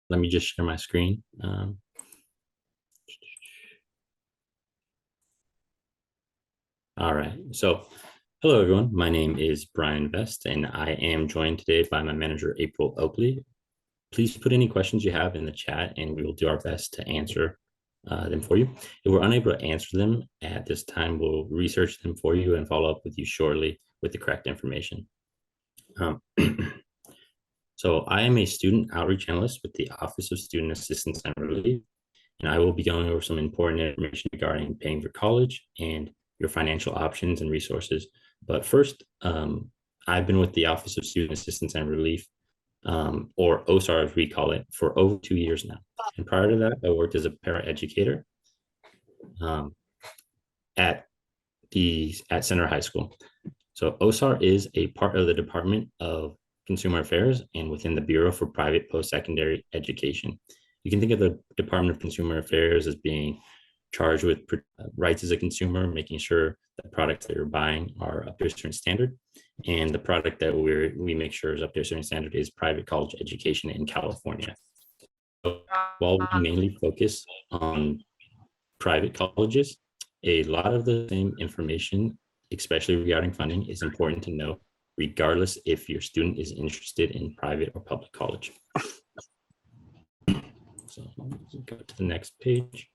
Let me just share my screen. All right. So, hello, everyone. My name is Brian Vest, and I am joined today by my manager, April Oakley. Please put any questions you have in the chat, and we will do our best to answer them for you. If we're unable to answer them at this time, we'll research them for you and follow up with you shortly with the correct information. Um, so, I am a student outreach analyst with the Office of Student Assistance and Relief, and I will be going over some important information regarding paying for college and your financial options and resources. But first, I've been with the Office of Student Assistance and Relief, or OSAR as we call it, for over 2 years now. And prior to that, I worked as a paraeducator um, at Center High School. So OSAR is a part of the Department of Consumer Affairs and within the Bureau for Private Post-Secondary Education. You can think of the Department of Consumer Affairs as being charged with rights as a consumer, making sure the products that you're buying are up to a certain standard. And the product that we make sure is up to a certain standard is private college education in California. So while we mainly focus on private colleges, a lot of the same information, especially regarding funding, is important to know, regardless if your student is interested in private or public college. So go to the next page.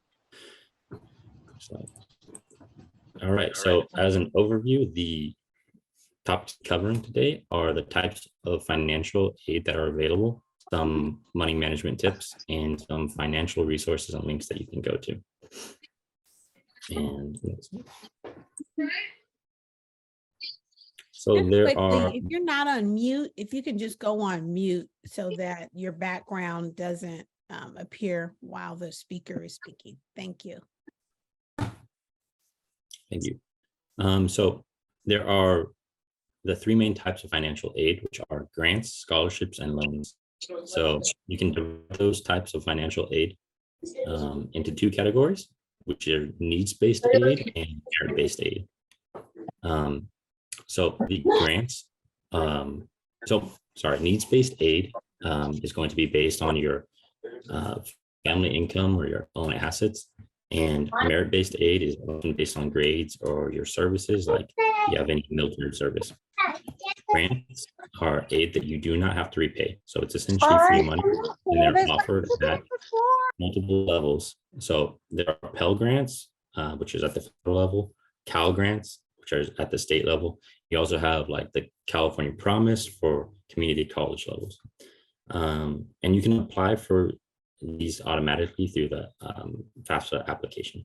All right, so as an overview, the topics covering today are the types of financial aid that are available, some money management tips, and some financial resources and links that you can go to. And so Just there quickly, are, if you're not on mute, if you can just go on mute so that your background doesn't appear while the speaker is speaking. Thank you. thank you. So there are the three main types of financial aid, which are grants, scholarships, and loans. So you can divide those types of financial aid into two categories, which are needs-based aid and merit-based aid. So the grants, needs-based aid is going to be based on your family income or your own assets. And merit-based aid is often based on grades or your services, like you have any military service. Grants are aid that you do not have to repay. So it's essentially free money, and they're offered at multiple levels. So there are Pell Grants, which is at the federal level, Cal Grants, which are at the state level. You also have like the California Promise for community college levels. And you can apply for these automatically through the FAFSA application.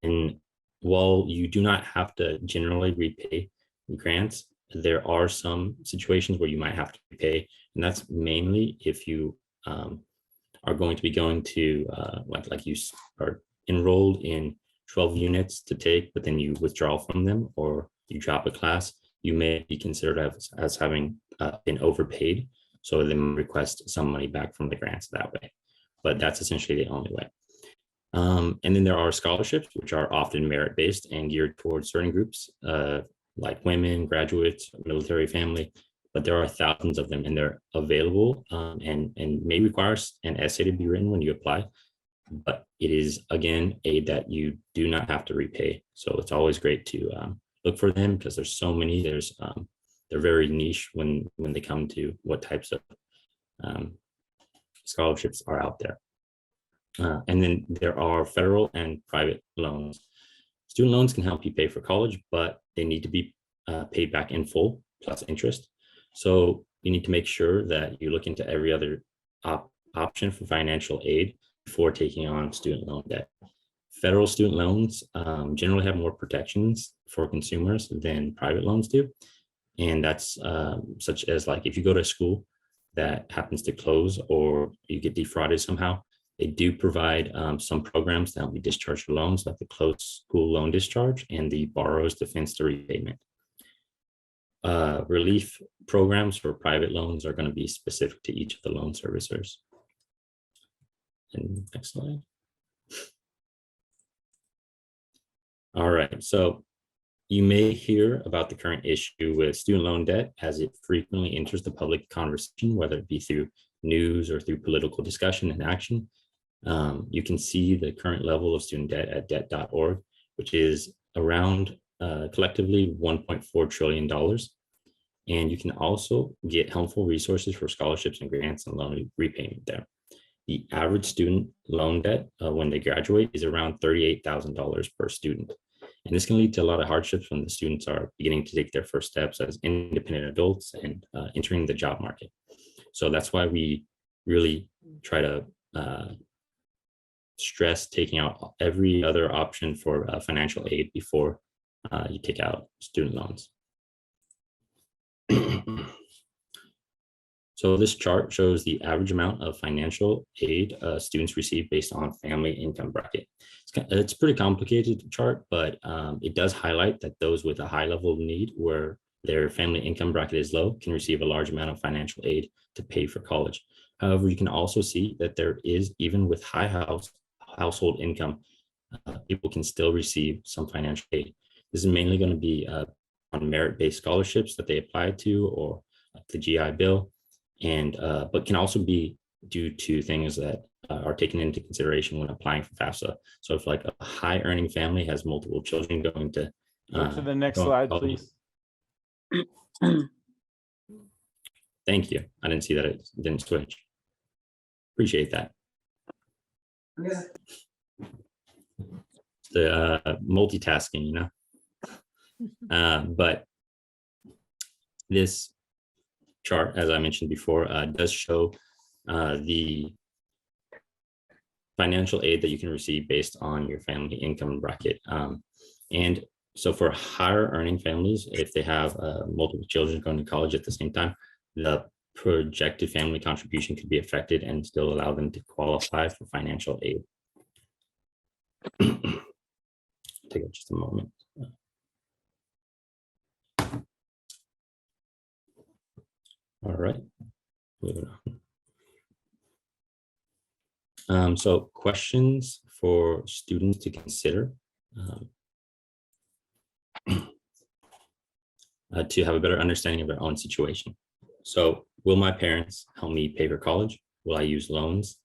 And while you do not have to generally repay grants, there are some situations where you might have to repay, and that's mainly if you are going to be going to like you are enrolled in 12 units to take, but then you withdraw from them or you drop a class, you may be considered as having been overpaid. So they request some money back from the grants that way, but that's essentially the only way. And then there are scholarships, which are often merit-based and geared towards certain groups, like women, graduates, military family, but there are thousands of them and they're available and may require an essay to be written when you apply. But it is, again, aid that you do not have to repay. So it's always great to look for them because there's so many. They're very niche when they come to what types of scholarships are out there. And then there are federal and private loans. Student loans can help you pay for college, but they need to be paid back in full plus interest. So you need to make sure that you look into every other option for financial aid before taking on student loan debt. Federal student loans generally have more protections for consumers than private loans do. And that's such as like if you go to a school that happens to close or you get defrauded somehow, they do provide some programs to help you discharge your loans, like the closed school loan discharge and the borrower's defense to repayment. Relief programs for private loans are going to be specific to each of the loan servicers. And next slide. All right, so you may hear about the current issue with student loan debt as it frequently enters the public conversation, whether it be through news or through political discussion and action. You can see the current level of student debt at debt.org, which is around collectively $1.4 trillion. And you can also get helpful resources for scholarships and grants and loan repayment there. The average student loan debt when they graduate is around $38,000 per student. And this can lead to a lot of hardships when the students are beginning to take their first steps as independent adults and entering the job market. So that's why we really try to stress taking out every other option for financial aid before you take out student loans. So this chart shows the average amount of financial aid students receive based on family income bracket. It's a pretty complicated chart, but it does highlight that those with a high level of need where their family income bracket is low can receive a large amount of financial aid to pay for college. However, you can also see that there is, even with high household income, people can still receive some financial aid. This is mainly going to be on merit-based scholarships that they apply to, or the GI Bill, and but can also be due to things that are taken into consideration when applying for FAFSA. So if like a high earning family has multiple children going to Go to the next slide, please. Thank you. I didn't see that it didn't switch. Appreciate that. Yeah. The multitasking, you know. But this chart, as I mentioned before, does show the financial aid that you can receive based on your family income bracket. And so for higher earning families, if they have multiple children going to college at the same time, the projected family contribution could be affected and still allow them to qualify for financial aid. Take just a moment. All right, moving on. So questions for students to consider to have a better understanding of their own situation. So will my parents help me pay for college? Will I use loans?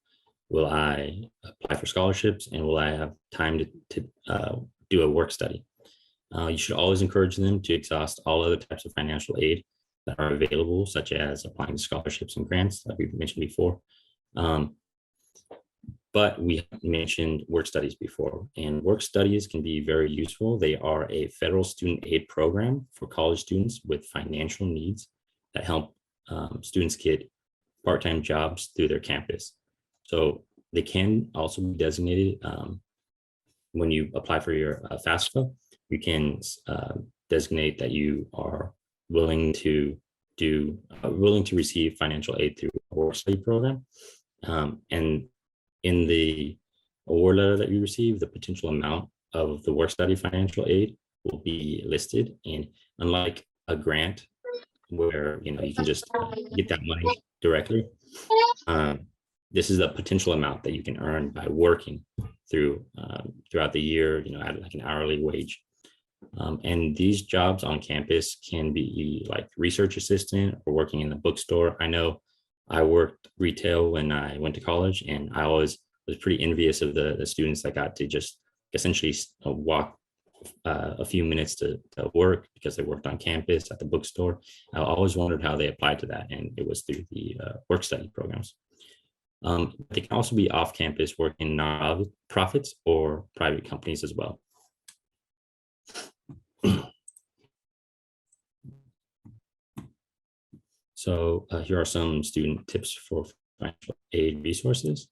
Will I apply for scholarships? And will I have time to do a work study? You should always encourage them to exhaust all other types of financial aid that are available, such as applying to scholarships and grants that we've mentioned before. But we mentioned work studies before, and work studies can be very useful. They are a federal student aid program for college students with financial needs that help students get part-time jobs through their campus. So they can also be designated when you apply for your FAFSA. You can designate that you are willing to receive financial aid through a work study program. And in the award letter that you receive, the potential amount of the work study financial aid will be listed. And unlike a grant where you can just get that money directly, this is the potential amount that you can earn by working throughout the year, at like an hourly wage. And these jobs on campus can be like research assistant or working in the bookstore. I know I worked retail when I went to college, and I always was pretty envious of the students that got to just essentially walk a few minutes to work because they worked on campus at the bookstore. I always wondered how they applied to that, and it was through the work study programs. They can also be off campus working in nonprofits or private companies as well. So here are some student tips for financial aid resources.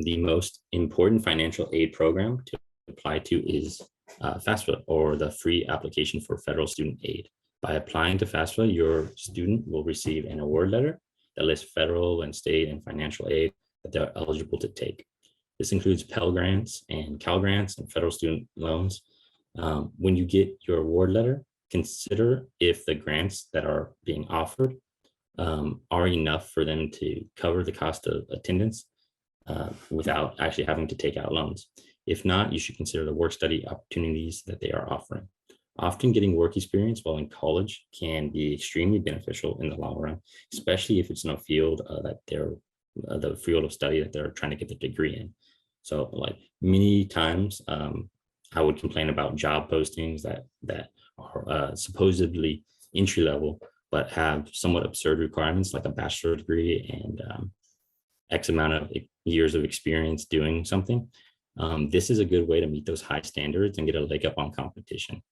The most important financial aid program to apply to is FAFSA, or the free application for federal student aid. By applying to FAFSA, your student will receive an award letter that lists federal and state and financial aid that they're eligible to take. This includes Pell Grants and Cal Grants and federal student loans. When you get your award letter, consider if the grants that are being offered are enough for them to cover the cost of attendance without actually having to take out loans. If not, you should consider the work study opportunities that they are offering. Often getting work experience while in college can be extremely beneficial in the long run, especially if it's in a field that they're the field of study that they're trying to get the degree in. So like many times I would complain about job postings that are supposedly entry level, but have somewhat absurd requirements like a bachelor degree and X amount of years of experience doing something. This is a good way to meet those high standards and get a leg up on competition.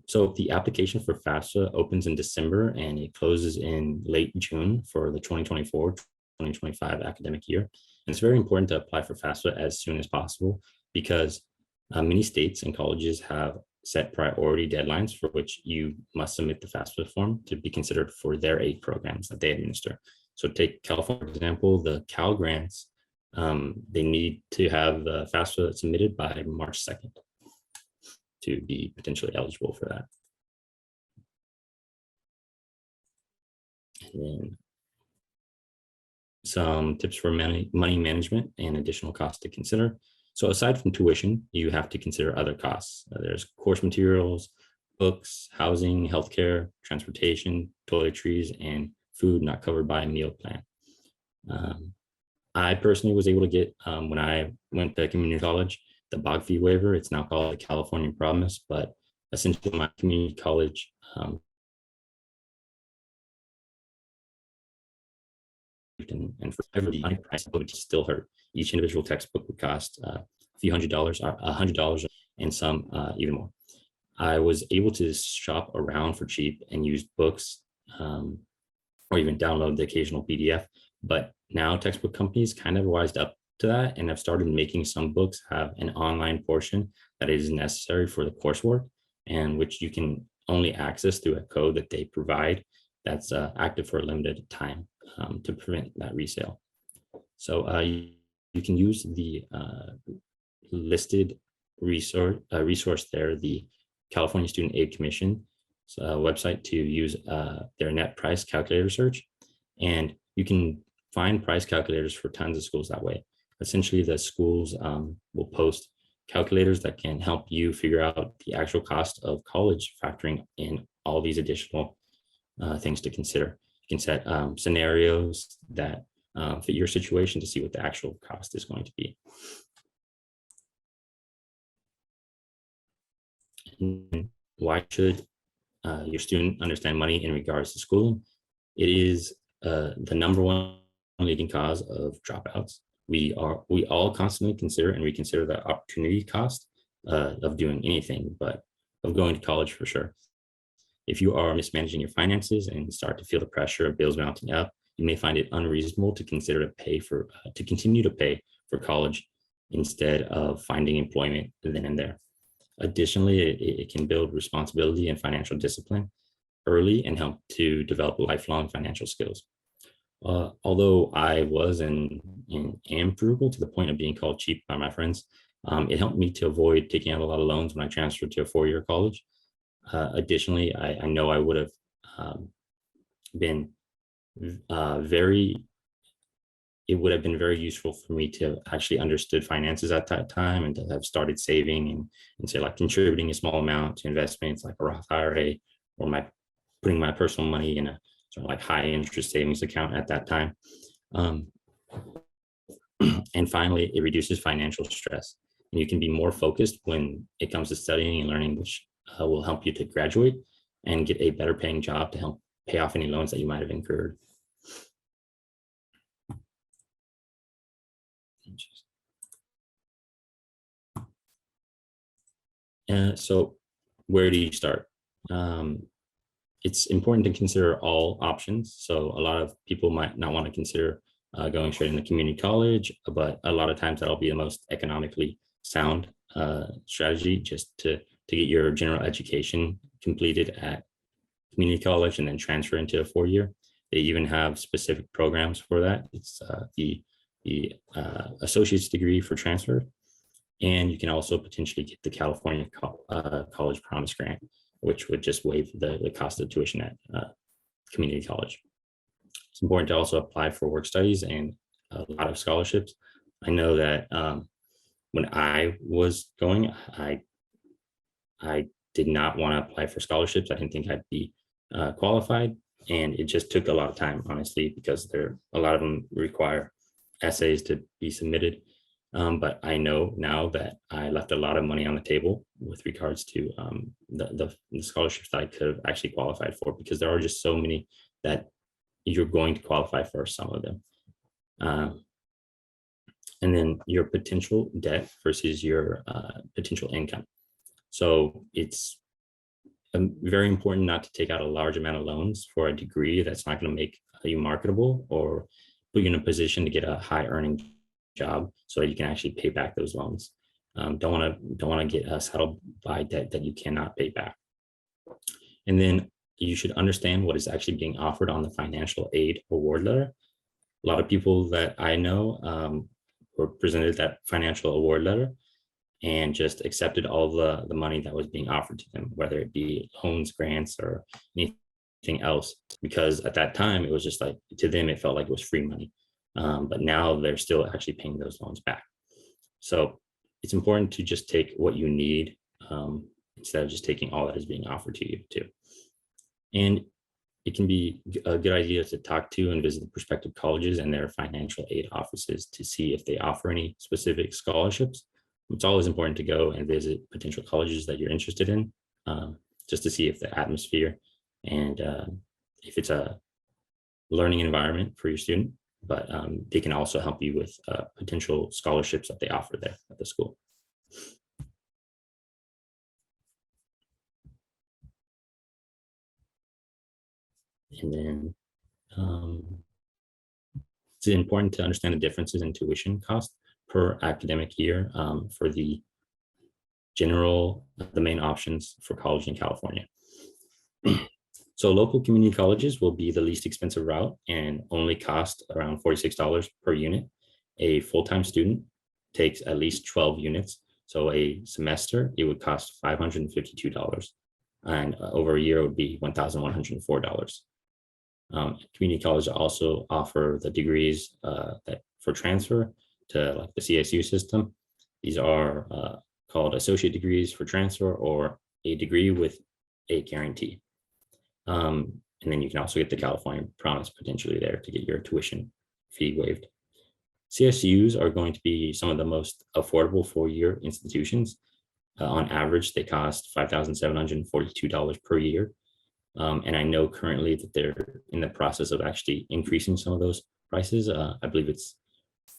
So the application for FAFSA opens in December and it closes in late June for the 2024-2025 academic year. And it's very important to apply for FAFSA as soon as possible because many states and colleges have set priority deadlines for which you must submit the FAFSA form to be considered for their aid programs that they administer. So take California, for example, the Cal grants, they need to have the FAFSA submitted by March 2nd. To be potentially eligible for that. And then some tips for money management and additional costs to consider. So aside from tuition, you have to consider other costs. There's course materials, books, housing, healthcare, transportation, toiletries, and food not covered by a meal plan. I personally was able to get, when I went to community college, the BOG fee waiver. It's now called the California Promise, but essentially my community college and for every price would still hurt. Each individual textbook would cost a few $100, $100, and some even more. I was able to shop around for cheap and use books or even download the occasional PDF. But now textbook companies kind of wised up to that and have started making some books have an online portion that is necessary for the coursework and which you can only access through a code that they provide that's active for a limited time to prevent that resale. So you can use the listed resource there, the California Student Aid Commission website, to use their net price calculator search. And you can find price calculators for tons of schools that way. Essentially, the schools will post calculators that can help you figure out the actual cost of college, factoring in all these additional things to consider. You can set scenarios that fit your situation to see what the actual cost is going to be. And why should your student understand money in regards to schooling? It is the #1 leading cause of dropouts. We all constantly consider and reconsider the opportunity cost of doing anything, but of going to college for sure. If you are mismanaging your finances and start to feel the pressure of bills mounting up, you may find it unreasonable to consider to continue to pay for college instead of finding employment then and there. Additionally, it can build responsibility and financial discipline early and help to develop lifelong financial skills. Although I was and am frugal to the point of being called cheap by my friends, it helped me to avoid taking out a lot of loans when I transferred to a four-year college. Additionally, I know I would have been it would have been very useful for me to actually understood finances at that time and to have started saving and say like contributing a small amount to investments like a Roth IRA or putting my personal money in a sort of like high interest savings account at that time. And finally, it reduces financial stress. And you can be more focused when it comes to studying and learning, which will help you to graduate and get a better paying job to help pay off any loans that you might have incurred. So where do you start? It's important to consider all options. So a lot of people might not want to consider going straight into community college, but a lot of times that'll be the most economically sound strategy, just to get your general education completed at community college and then transfer into a four-year. They even have specific programs for that. It's the associate's degree for transfer. And you can also potentially get the California College Promise Grant, which would just waive the cost of tuition at community college. It's important to also apply for work studies and a lot of scholarships. I know that when I was going, I did not want to apply for scholarships. I didn't think I'd be qualified, and it just took a lot of time, honestly, because a lot of them require essays to be submitted. But I know now that I left a lot of money on the table with regards to the scholarships that I could have actually qualified for, because there are just so many that you're going to qualify for some of them. And then your potential debt versus your potential income. So it's very important not to take out a large amount of loans for a degree that's not going to make you marketable or put you in a position to get a high earning job so that you can actually pay back those loans. Don't want to get settled by debt that you cannot pay back. And then you should understand what is actually being offered on the financial aid award letter. A lot of people that I know were presented that financial award letter and just accepted all the money that was being offered to them, whether it be loans, grants, or anything else, because at that time it was just like, to them it felt like it was free money. But now they're still actually paying those loans back. So it's important to just take what you need instead of just taking all that is being offered to you too. And it can be a good idea to talk to and visit the prospective colleges and their financial aid offices to see if they offer any specific scholarships. It's always important to go and visit potential colleges that you're interested in, just to see if the atmosphere and if it's a learning environment for your student, but they can also help you with potential scholarships that they offer there at the school. And then it's important to understand the differences in tuition cost per academic year for the main options for college in California. So local community colleges will be the least expensive route and only cost around $46 per unit. A full-time student takes at least 12 units. So a semester, it would cost $552. And over a year, it would be $1,104. Community colleges also offer the degrees that for transfer to like the CSU system. These are called associate degrees for transfer, or a degree with a guarantee. And then you can also get the California Promise potentially there to get your tuition fee waived. CSUs are going to be some of the most affordable four-year institutions. On average, they cost $5,742 per year. And I know currently that they're in the process of actually increasing some of those prices. I believe it's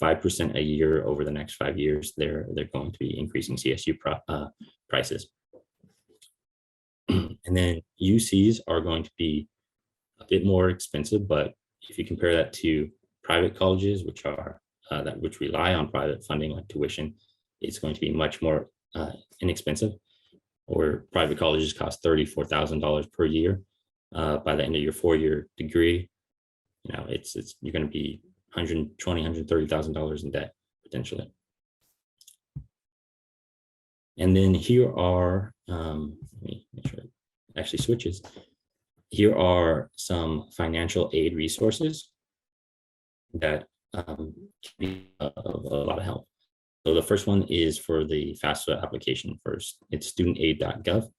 5% a year over the next 5 years. They're going to be increasing CSU prices. And then UCs are going to be a bit more expensive, but if you compare that to private colleges, which rely on private funding like tuition, it's going to be much more inexpensive. Or private colleges cost $34,000 per year. By the end of your four-year degree, you're going to be $120,000, $130,000 in debt potentially. And then here are, let me make sure it actually switches. Here are some financial aid resources that can be of a lot of help. So the first one is for the FAFSA application first. It's studentaid.gov.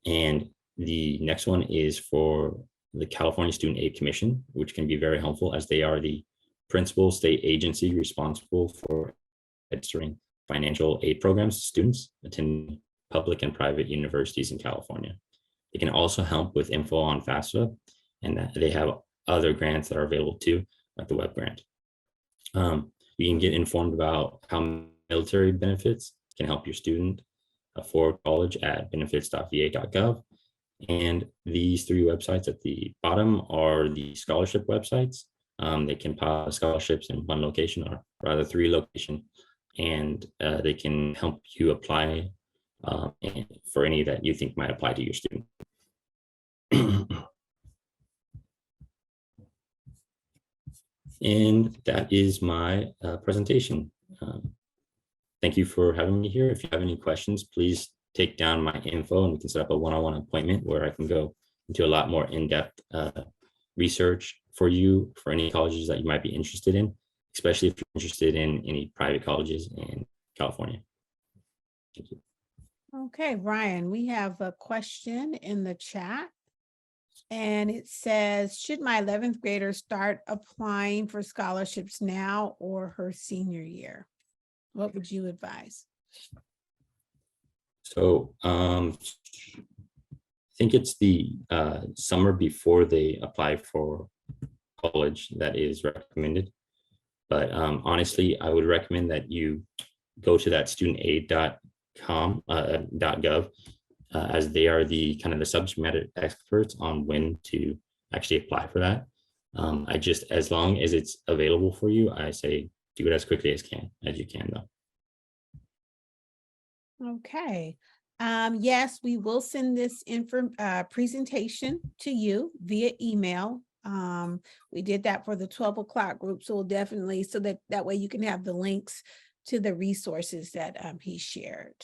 And the next one is for the California Student Aid Commission, which can be very helpful as they are the principal state agency responsible for administering financial aid programs to students attending public and private universities in California. They can also help with info on FAFSA, and they have other grants that are available too, like the web grant. You can get informed about how military benefits can help your student afford college at benefits.va.gov. And these three websites at the bottom are the scholarship websites. They can provide scholarships in one location, or rather three locations, and they can help you apply for any that you think might apply to your student. And that is my presentation. Thank you for having me here. If you have any questions, please take down my info and we can set up a one-on-one appointment where I can go into a lot more in-depth research for you for any colleges that you might be interested in, especially if you're interested in any private colleges in California. Thank you. Okay, Ryan, we have a question in the chat. And it says, should my 11th grader start applying for scholarships now or her senior year? What would you advise? So I think it's the summer before they apply for college that is recommended. But honestly, I would recommend that you go to that studentaid.com.gov as they are the kind of the subject matter experts on when to actually apply for that. I just, as long as it's available for you, I say do it as quickly as you can though. Okay. Yes, we will send this presentation to you via email. We did that for the 12 o'clock group, so we'll definitely, so that way you can have the links to the resources that he shared.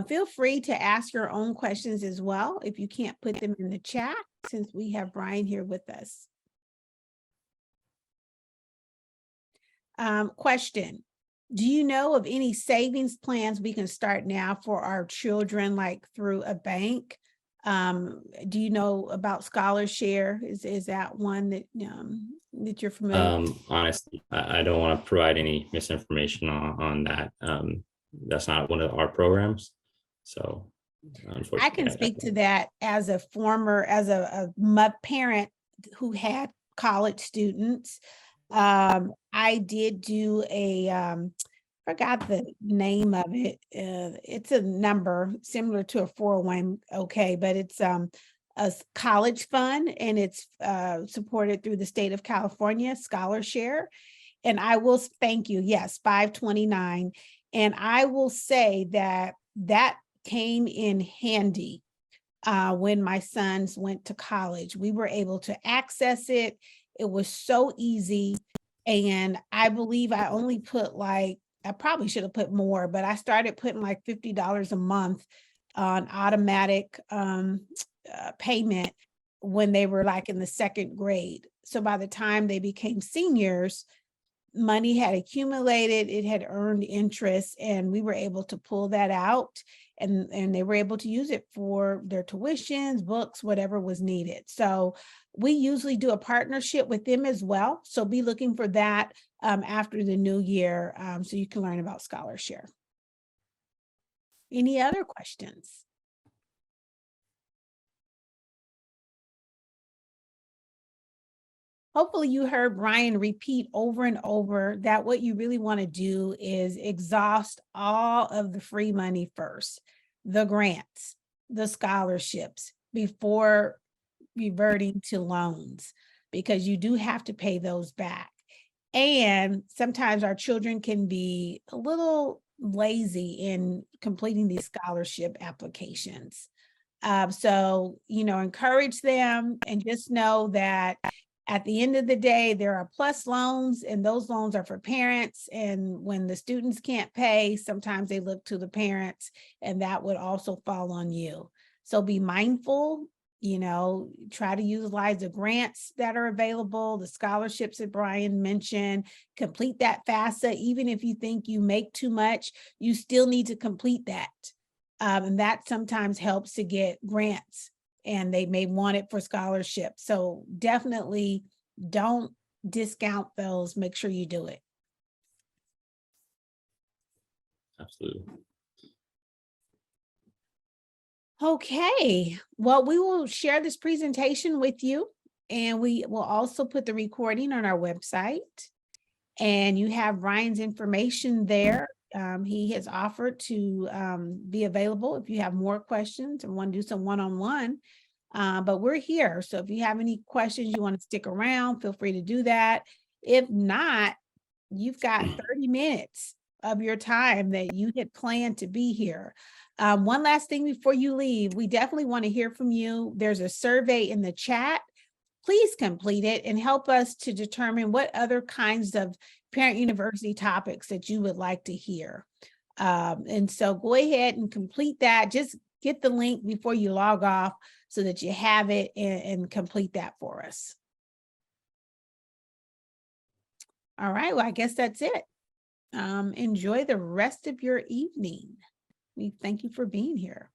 Feel free to ask your own questions as well if you can't put them in the chat, since we have Brian here with us. Question. Do you know of any savings plans we can start now for our children, like through a bank? Do you know about ScholarShare? Is that one that that you're familiar with? Honestly, I don't want to provide any misinformation on that. That's not one of our programs. So unfortunately, I can speak to that as a former, as a parent who had college students. I did do a, forgot the name of it. It's a number similar to a 401k, but it's a college fund, and it's supported through the state of California, ScholarShare. And I will thank you. Yes, 529. And I will say that that came in handy when my sons went to college. We were able to access it. It was so easy. And I believe I only put like, I probably should have put more, but I started putting like $50 a month on automatic payment when they were like in the second grade. So by the time they became seniors, money had accumulated, it had earned interest, and we were able to pull that out, and they were able to use it for their tuitions, books, whatever was needed. So we usually do a partnership with them as well. So be looking for that after the new year, so you can learn about ScholarShare. Any other questions? Hopefully you heard Brian repeat over and over that what you really want to do is exhaust all of the free money first, the grants, the scholarships, before reverting to loans, because you do have to pay those back. And sometimes our children can be a little lazy in completing these scholarship applications. So, encourage them, and just know that at the end of the day, there are plus loans, and those loans are for parents. And when the students can't pay, sometimes they look to the parents, and that would also fall on you. So be mindful, try to utilize the grants that are available, the scholarships that Brian mentioned, complete that FAFSA. Even if you think you make too much, you still need to complete that. And that sometimes helps to get grants, and they may want it for scholarship. So definitely don't discount those. Make sure you do it. Absolutely. Okay, well, we will share this presentation with you, and we will also put the recording on our website. And you have Ryan's information there. He has offered to be available if you have more questions and want to do some one-on-one. But we're here. So if you have any questions, you want to stick around, feel free to do that. If not, you've got 30 minutes of your time that you had planned to be here. One last thing before you leave, we definitely want to hear from you. There's a survey in the chat. Please complete it and help us to determine what other kinds of Parent University topics that you would like to hear. And so go ahead and complete that. Just get the link before you log off so that you have it, and complete that for us. All right, well, I guess that's it. Enjoy the rest of your evening. We thank you for being here.